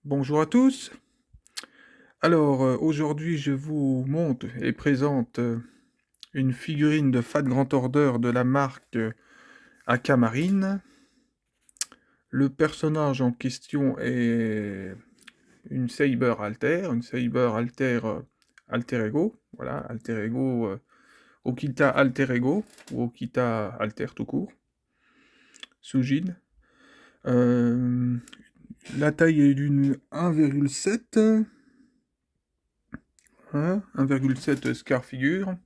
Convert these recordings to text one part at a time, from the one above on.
Bonjour à tous. Alors, aujourd'hui, je vous montre et présente, une figurine de Fat Grand Order de la marque, Aquamarine. Le personnage en question est une Saber Alter, Alter Ego, voilà, Alter Ego, Okita Alter Ego ou Okita Alter tout court, Sujin. Hem, la taille est d'une 1,7, hein, 1,7 Scar Figure.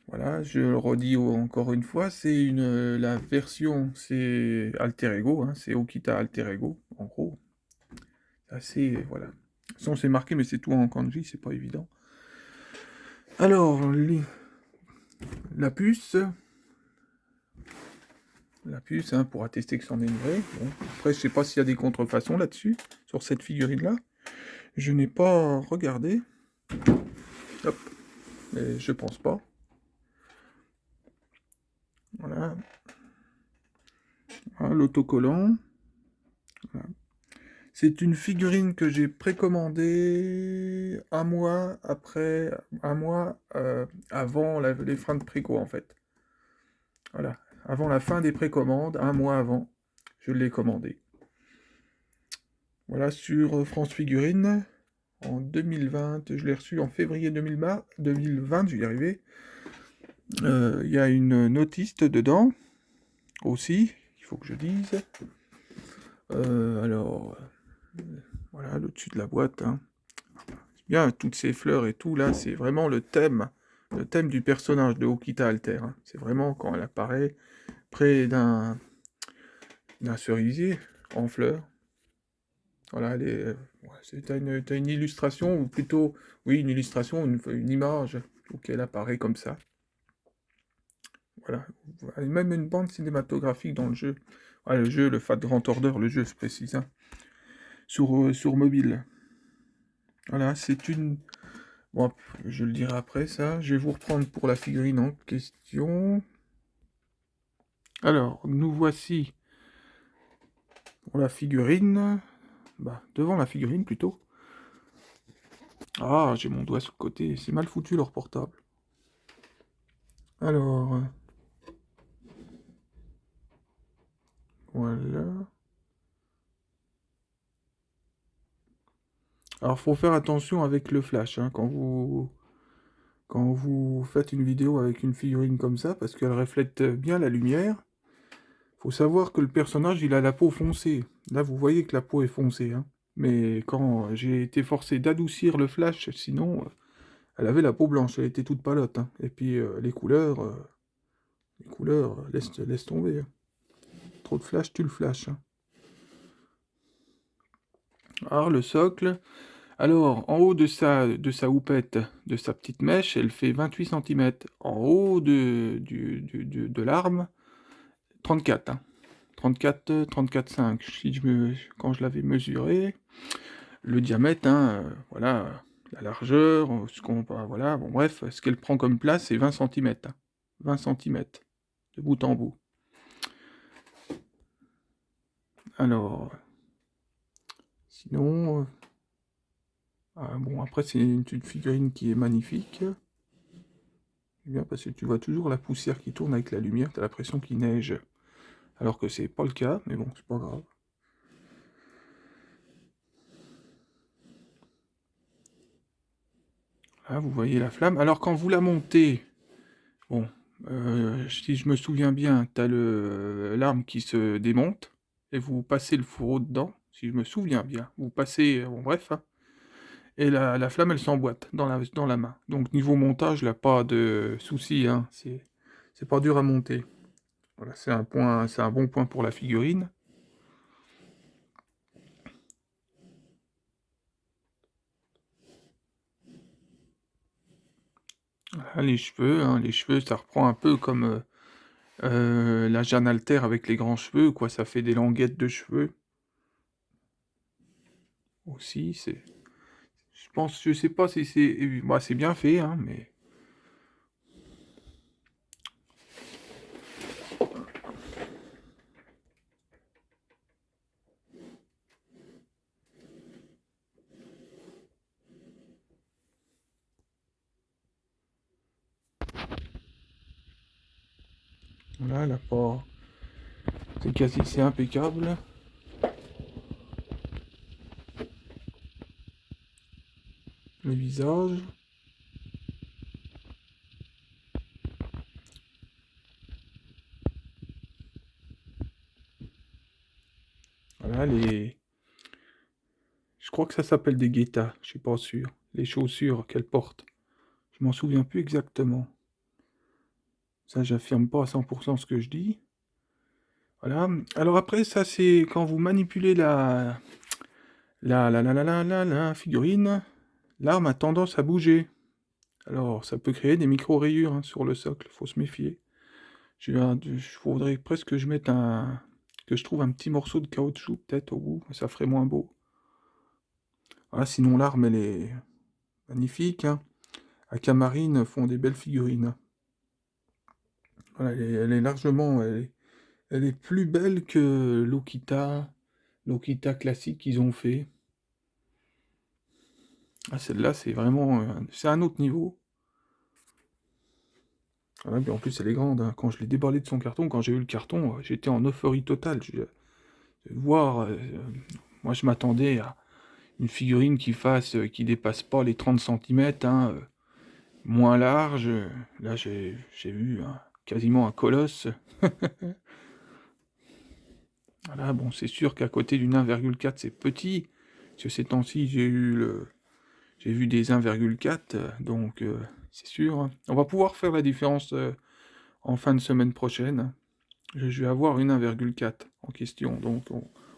Voilà, je le redis encore une fois, c'est la version, c'est Alter Ego, hein, c'est Okita Alter Ego, en gros. Assez, voilà. Son c'est marqué, mais c'est tout en kanji, c'est pas évident. Alors, la puce, la puce, hein, pour attester que c'en est une vraie. Bon. Après, je sais pas s'il y a des contrefaçons là-dessus, sur cette figurine-là. Je n'ai pas regardé. Hop, mais je pense pas. Voilà, hein, l'autocollant. Voilà. C'est une figurine que j'ai précommandée un mois avant les fins de préco en fait. Voilà, avant la fin des précommandes, un mois avant, je l'ai commandée. Voilà, sur France Figurine, en 2020, je l'ai reçue en février 2020, j'y arrivé. Il y a une notice dedans, aussi, il faut que je dise. Alors, voilà, le dessus de la boîte, hein. Bien, toutes ces fleurs et tout, là, c'est vraiment le thème du personnage de Okita Alter, hein. C'est vraiment quand elle apparaît près d'un cerisier en fleurs. Voilà, ouais, t'as une illustration, ou plutôt, oui, une illustration, une image, où elle apparaît comme ça. Voilà, même une bande cinématographique dans le jeu. Ouais, le jeu, le Fat Grand Order, le jeu, c'est précis, hein. Sur mobile. Voilà, c'est une... Bon, je le dirai après, ça. Je vais vous reprendre pour la figurine en question. Alors, nous voici pour la figurine. Bah, devant la figurine, plutôt. Ah, j'ai mon doigt sur le côté. C'est mal foutu, leur portable. Alors, voilà. Alors, faut faire attention avec le flash, hein, quand vous faites une vidéo avec une figurine comme ça, parce qu'elle reflète bien la lumière. Faut savoir que le personnage, il a la peau foncée. Là, vous voyez que la peau est foncée, hein. Mais quand j'ai été forcé d'adoucir le flash, sinon, elle avait la peau blanche, elle était toute palote, hein. Et puis, les couleurs, laisse tomber, hein. Trop de flash, tu le flash, hein. Alors, le socle. Alors, en haut de sa houppette, de sa petite mèche, elle fait 28 centimètres. En haut de l'arme, 34, hein. 34,5, quand je l'avais mesuré. Le diamètre, hein, voilà, la largeur, voilà, bon bref, ce qu'elle prend comme place, c'est 20 centimètres, hein. 20 centimètres, de bout en bout. Alors, sinon, bon, après, c'est une figurine qui est magnifique. C'est bien parce que tu vois toujours la poussière qui tourne avec la lumière, t'as l'impression qu'il neige, alors que c'est pas le cas, mais bon, c'est pas grave. Là, vous voyez la flamme. Alors, quand vous la montez, bon, si je me souviens bien, t'as l'arme qui se démonte, et vous passez le fourreau dedans, si je me souviens bien. Vous passez, bon bref, hein, et la flamme, elle s'emboîte dans la main. Donc niveau montage, là, pas de souci, hein, c'est pas dur à monter. Voilà, c'est un bon point pour la figurine. Voilà, les cheveux, ça reprend un peu comme la Jeanne Alter avec les grands cheveux, quoi, ça fait des languettes de cheveux. Aussi, je sais pas si c'est... Bah, c'est bien fait, hein, mais... Voilà, là, pas... c'est impeccable. Le visage. Voilà, je crois que ça s'appelle des guettas, je suis pas sûr. Les chaussures qu'elle porte. Je m'en souviens plus exactement. Ça, j'affirme pas à 100% ce que je dis. Voilà. Alors après, ça, c'est quand vous manipulez la figurine, l'arme a tendance à bouger. Alors, ça peut créer des micro-rayures hein, sur le socle, faut se méfier. Je faudrait presque que je mette que je trouve un petit morceau de caoutchouc peut-être au bout, ça ferait moins beau. Voilà, sinon l'arme, elle est magnifique. Hein. Aquamarine font des belles figurines. Voilà, elle est largement... Elle est plus belle que l'Okita classique qu'ils ont fait. Ah, celle-là, c'est vraiment... c'est un autre niveau. Voilà, puis en plus, elle est grande. Hein. Quand je l'ai déballé de son carton, quand j'ai eu le carton, j'étais en euphorie totale. Voir... moi, je m'attendais à une figurine qui dépasse pas les 30 cm, hein, moins large. Là, j'ai vu quasiment un colosse. Voilà, bon, c'est sûr qu'à côté d'une 1,4, c'est petit. Parce que ces temps-ci, j'ai vu des 1,4, donc c'est sûr. Hein. On va pouvoir faire la différence en fin de semaine prochaine. Je vais avoir une 1,4 en question, donc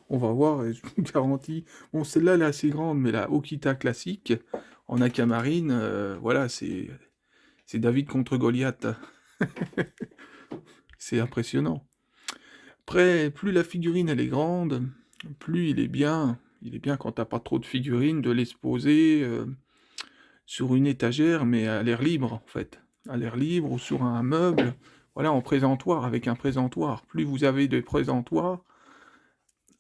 on va voir, et je vous garantis. Bon, celle-là, elle est assez grande, mais la Okita classique, en aquamarine, voilà, c'est David contre Goliath. C'est impressionnant. Après, plus la figurine elle est grande, plus il est bien. Il est bien quand t'as pas trop de figurines de l'exposer sur une étagère, mais à l'air libre en fait. À l'air libre ou sur un meuble. Voilà, en présentoir, avec un présentoir. Plus vous avez de présentoirs,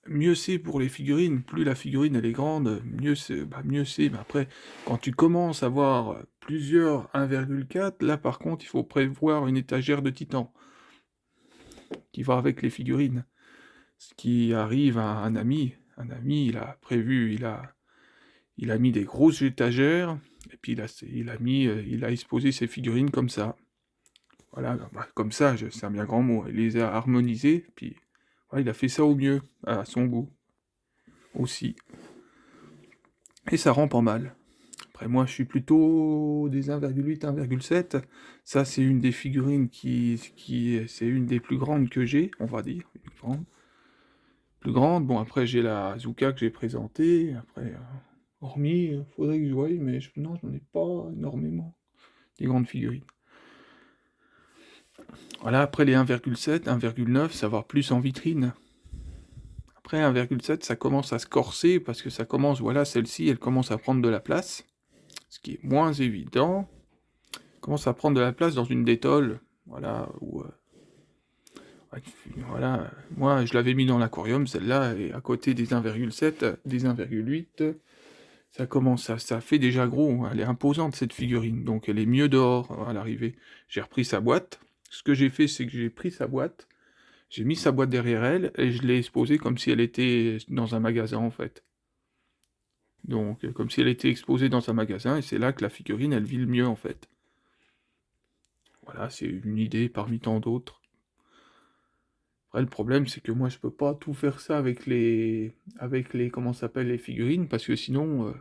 mieux c'est pour les figurines. Plus la figurine elle est grande, mieux c'est. Mieux c'est. Mais après, quand tu commences à avoir plusieurs 1,4, là par contre, il faut prévoir une étagère de titan qui va avec les figurines. Ce qui arrive à un ami, il a prévu, il a mis des grosses étagères, et puis il a exposé ses figurines comme ça. Voilà, comme ça, c'est un bien grand mot. Il les a harmonisées, puis voilà, il a fait ça au mieux, à son goût, aussi. Et ça rend pas mal. Après, moi, je suis plutôt des 1,8, 1,7. Ça, c'est une des figurines c'est une des plus grandes que j'ai, on va dire. Plus grande. Bon, après, j'ai la Zuka que j'ai présentée. Après, hormis, faudrait que je voie, mais non, j'en ai pas énormément. Des grandes figurines. Voilà, après les 1,7, 1,9, ça va plus en vitrine. Après 1,7, ça commence à se corser parce que ça commence, voilà, celle-ci, elle commence à prendre de la place. Ce qui est moins évident. Elle commence à prendre de la place dans une détole. Voilà, voilà, moi je l'avais mis dans l'aquarium, celle-là, et à côté des 1,7, des 1,8, ça fait déjà gros, hein. Elle est imposante cette figurine, donc elle est mieux dehors à l'arrivée. J'ai repris sa boîte, ce que j'ai fait c'est que j'ai pris sa boîte, j'ai mis sa boîte derrière elle, et je l'ai exposée comme si elle était dans un magasin en fait. Donc comme si elle était exposée dans un magasin, et c'est là que la figurine elle vit le mieux en fait. Voilà, c'est une idée parmi tant d'autres. Après, le problème, c'est que moi, je peux pas tout faire ça comment ça s'appelle, les figurines, parce que sinon,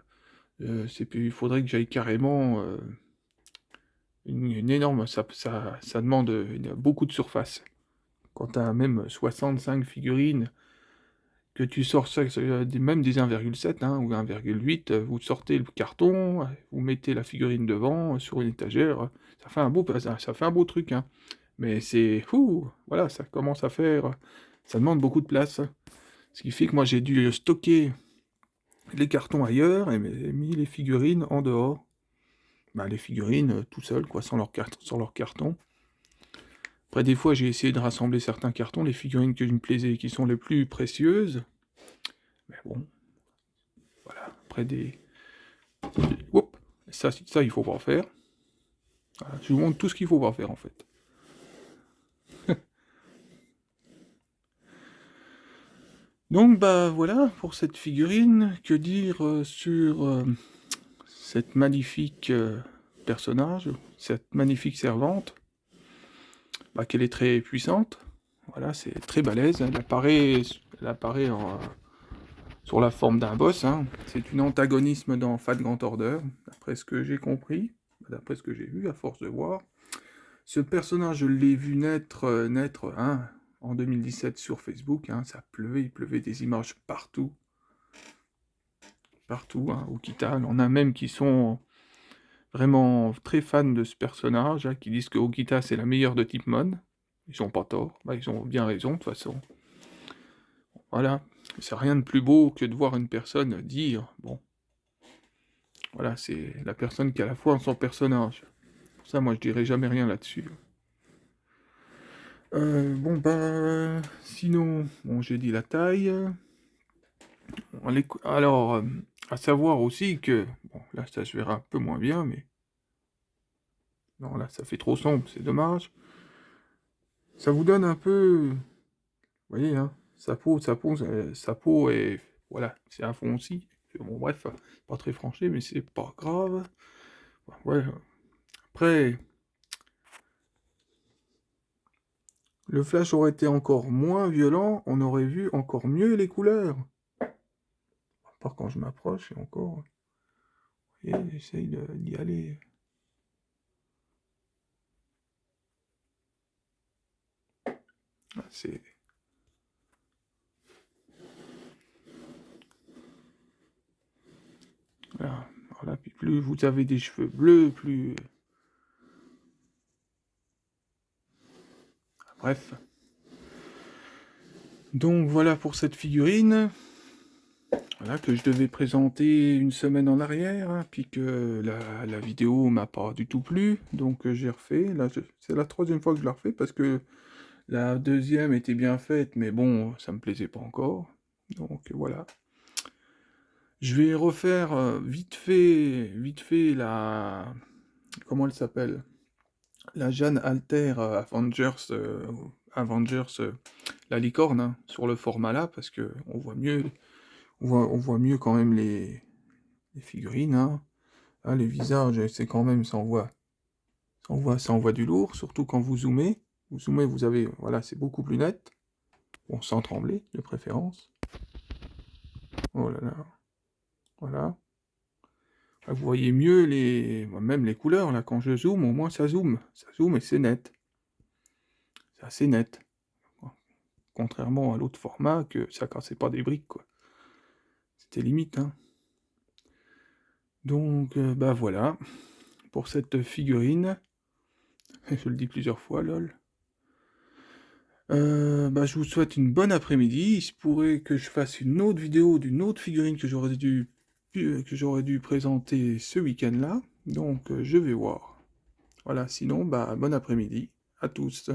il faudrait que j'aille carrément une énorme, ça demande beaucoup de surface. Quand tu as même 65 figurines, que tu sors ça, même des 1,7 hein, ou 1,8, vous sortez le carton, vous mettez la figurine devant, sur une étagère, ça fait un beau truc, hein. Mais c'est fou, voilà, ça commence à faire, ça demande beaucoup de place. Ce qui fait que moi j'ai dû stocker les cartons ailleurs et mis les figurines en dehors. Les figurines tout seuls, quoi, sans leur carton. Après, des fois, j'ai essayé de rassembler certains cartons, les figurines que je me plaisais, qui sont les plus précieuses. Mais bon, voilà. Après, Oups, ça, il faut pas faire. Voilà, je vous montre tout ce qu'il faut pas faire, en fait. Donc bah voilà pour cette figurine. Que dire sur cette magnifique personnage, cette magnifique servante, bah, qu'elle est très puissante. Voilà, c'est très balèze. Elle apparaît sur la forme d'un boss. Hein. C'est une antagonisme dans Fat Grand Order, d'après ce que j'ai compris, d'après ce que j'ai vu à force de voir. Ce personnage, je l'ai vu naître hein, en 2017 sur Facebook. Hein, ça pleuvait, il pleuvait des images partout. Partout, hein, Okita. On a même qui sont vraiment très fans de ce personnage, hein, qui disent que Okita c'est la meilleure de Tipmon. Ils ont pas tort, bah, ils ont bien raison de toute façon. Voilà, c'est rien de plus beau que de voir une personne dire, bon, voilà, c'est la personne qui a la foi en son personnage. Pour ça, moi je dirais jamais rien là-dessus. Bon bah, sinon, bon j'ai dit la taille. Alors, à savoir aussi que, bon là ça se verra un peu moins bien, mais non là ça fait trop sombre, c'est dommage. Ça vous donne un peu, vous voyez, hein, sa peau est, voilà, c'est un fond aussi. Bon, bref, pas très franchi, mais c'est pas grave. Ouais, après, le flash aurait été encore moins violent, on aurait vu encore mieux les couleurs. À part quand je m'approche, et encore, vous voyez, j'essaye d'y aller. C'est... Voilà, puis plus vous avez des cheveux bleus, plus... Bref. Donc voilà pour cette figurine. Voilà, que je devais présenter une semaine en arrière, hein, puis que la vidéo m'a pas du tout plu, donc j'ai refait. Là, c'est la troisième fois que je la refais, parce que la deuxième était bien faite, mais bon, ça me plaisait pas encore. Donc voilà. Je vais refaire vite fait la... Comment elle s'appelle? La Jeanne Alter Avengers, la licorne, hein, sur le format là, parce que on voit mieux, on voit mieux quand même les figurines, hein. Ah, les visages, c'est quand même, ça envoie du lourd, surtout quand vous zoomez. Vous zoomez, vous avez, voilà, c'est beaucoup plus net. Bon, sans trembler, de préférence. Oh là là, voilà. Là, vous voyez mieux même les couleurs, là, quand je zoome, au moins ça zoome. Ça zoome et c'est net. C'est assez net. Contrairement à l'autre format, que ça cassait pas des briques, quoi. C'était limite, hein. Donc, bah voilà, pour cette figurine. Je le dis plusieurs fois, lol. Bah, je vous souhaite une bonne après-midi. Il se pourrait que je fasse une autre vidéo d'une autre figurine que j'aurais dû présenter ce week-end-là. Donc, je vais voir. Voilà, sinon, bah, bon après-midi à tous.